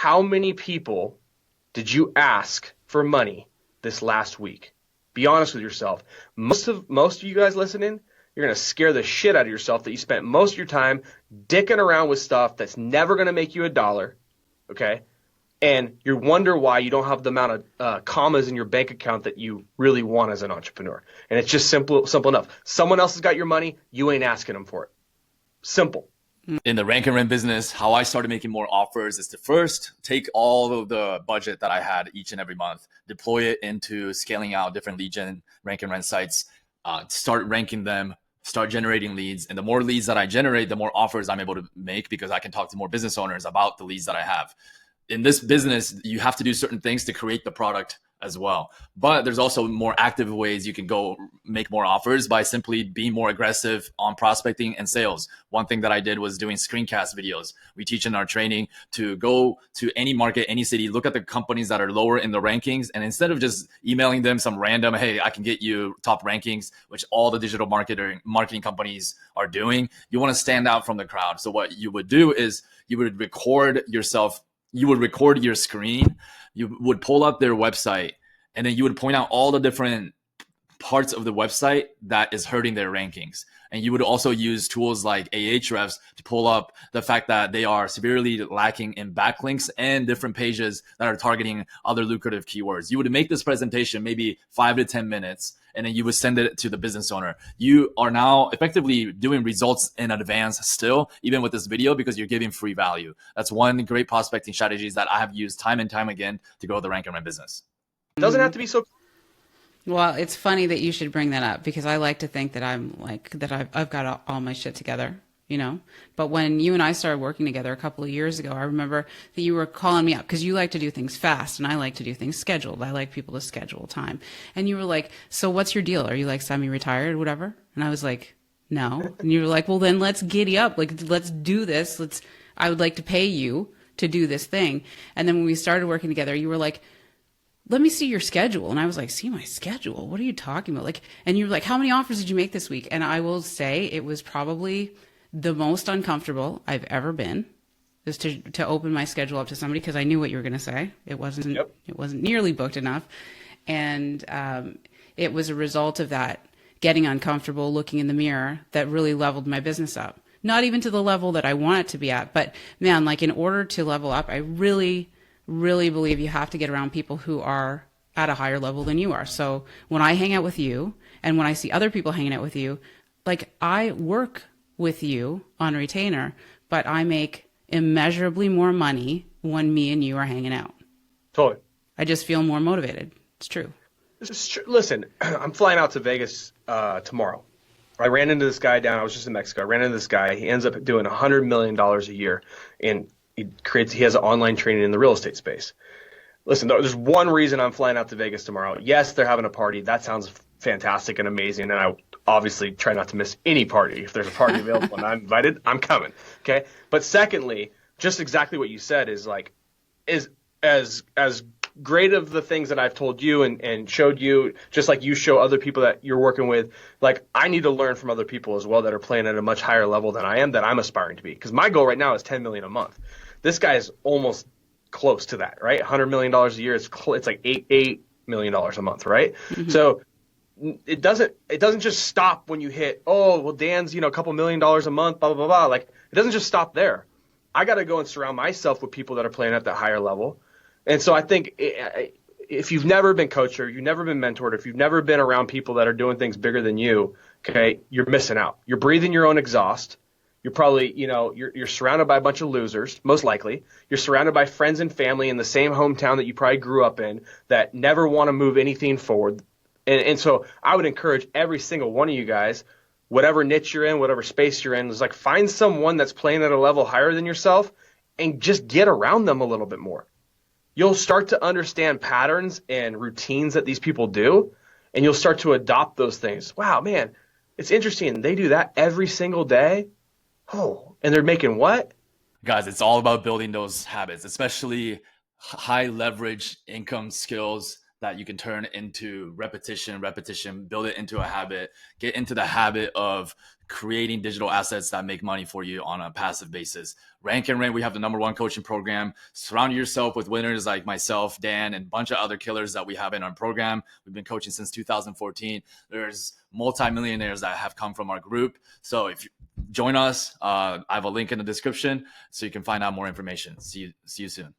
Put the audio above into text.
how many people did you ask for money this last week? Be honest with yourself. Most of you guys listening, you're going to scare the shit out of yourself that you spent most of your time dicking around with stuff that's never going to make you a dollar, okay? And you wonder why you don't have the amount of commas in your bank account that you really want as an entrepreneur. And it's just simple enough. Someone else has got your money. You ain't asking them for it. Simple. In the Rank and Rent business, how I started making more offers is to first take all of the budget that I had each and every month, deploy it into scaling out different lead gen Rank and Rent sites, start ranking them, start generating leads. And the more leads that I generate, the more offers I'm able to make because I can talk to more business owners about the leads that I have. In this business, you have to do certain things to create the product as well. But there's also more active ways you can go make more offers by simply being more aggressive on prospecting and sales. One thing that I did was doing screencast videos. We teach in our training to go to any market, any city, look at the companies that are lower in the rankings. And instead of just emailing them some random, hey, I can get you top rankings, which all the digital marketing companies are doing, you want to stand out from the crowd. So what you would do is you would record yourself. You would record your screen, you would pull up their website, and then you would point out all the different parts of the website that is hurting their rankings. And you would also use tools like Ahrefs to pull up the fact that they are severely lacking in backlinks and different pages that are targeting other lucrative keywords. You would make this presentation maybe 5 to 10 minutes, and then you would send it to the business owner. You are now effectively doing results in advance still, even with this video, because you're giving free value. That's one great prospecting strategies that I have used time and time again to grow the Rank and Rent business. It doesn't have to be so. Well, it's funny that you should bring that up because I like to think that I've got all my shit together, you know. But when you and I started working together a couple of years ago, I remember that you were calling me up because you like to do things fast and I like to do things scheduled. I like people to schedule time. And you were like, so what's your deal? Are you like semi-retired or whatever? And I was like, no. And you were like, well, then let's giddy up. Like, let's do this. I would like to pay you to do this thing. And then when we started working together, you were like, let me see your schedule. And I was like, see my schedule? What are you talking about? Like, and you were like, how many offers did you make this week? And I will say it was probably the most uncomfortable I've ever been is to open my schedule up to somebody because I knew what you were going to say. It wasn't nearly booked enough. And it was a result of that getting uncomfortable, looking in the mirror that really leveled my business up. Not even to the level that I want it to be at, but man, like in order to level up, I really believe you have to get around people who are at a higher level than you are. So when I hang out with you and when I see other people hanging out with you, like I work with you on retainer, but I make immeasurably more money when me and you are hanging out. Totally. I just feel more motivated. It's true. This is true. Listen, I'm flying out to Vegas tomorrow. I ran into this guy I was just in Mexico. I ran into this guy. He ends up doing $100 million a year and he has an online training in the real estate space. Listen, there's one reason I'm flying out to Vegas tomorrow. Yes, they're having a party. That sounds fantastic and amazing. And I obviously try not to miss any party. If there's a party available and I'm invited, I'm coming. Okay. But secondly, just exactly what you said is like, is as great of the things that I've told you and showed you, just like you show other people that you're working with, like I need to learn from other people as well that are playing at a much higher level than I am, that I'm aspiring to be. Because my goal right now is 10 million a month. This guy is almost close to that, right? $100 million a year. It's like $8 million a month, right? Mm-hmm. So it doesn't just stop when you hit, oh, well, Dan's, a couple $1 million a month, blah, blah, blah, blah. Like it doesn't just stop there. I got to go and surround myself with people that are playing at that higher level. And so I think if you've never been coached or you've never been mentored, if you've never been around people that are doing things bigger than you, okay, you're missing out. You're breathing your own exhaust. You're probably, you're surrounded by a bunch of losers, most likely. You're surrounded by friends and family in the same hometown that you probably grew up in that never want to move anything forward. And so I would encourage every single one of you guys, whatever niche you're in, whatever space you're in, is like find someone that's playing at a level higher than yourself and just get around them a little bit more. You'll start to understand patterns and routines that these people do, and you'll start to adopt those things. Wow, man, it's interesting. They do that every single day. Oh, and they're making what? Guys, it's all about building those habits, especially high leverage income skills that you can turn into repetition, build it into a habit, get into the habit of creating digital assets that make money for you on a passive basis. Rank and Rent, we have the #1 coaching program. Surround yourself with winners like myself, Dan, and a bunch of other killers that we have in our program. We've been coaching since 2014. There's multimillionaires that have come from our group. So if you join us, I have a link in the description so you can find out more information. See you soon.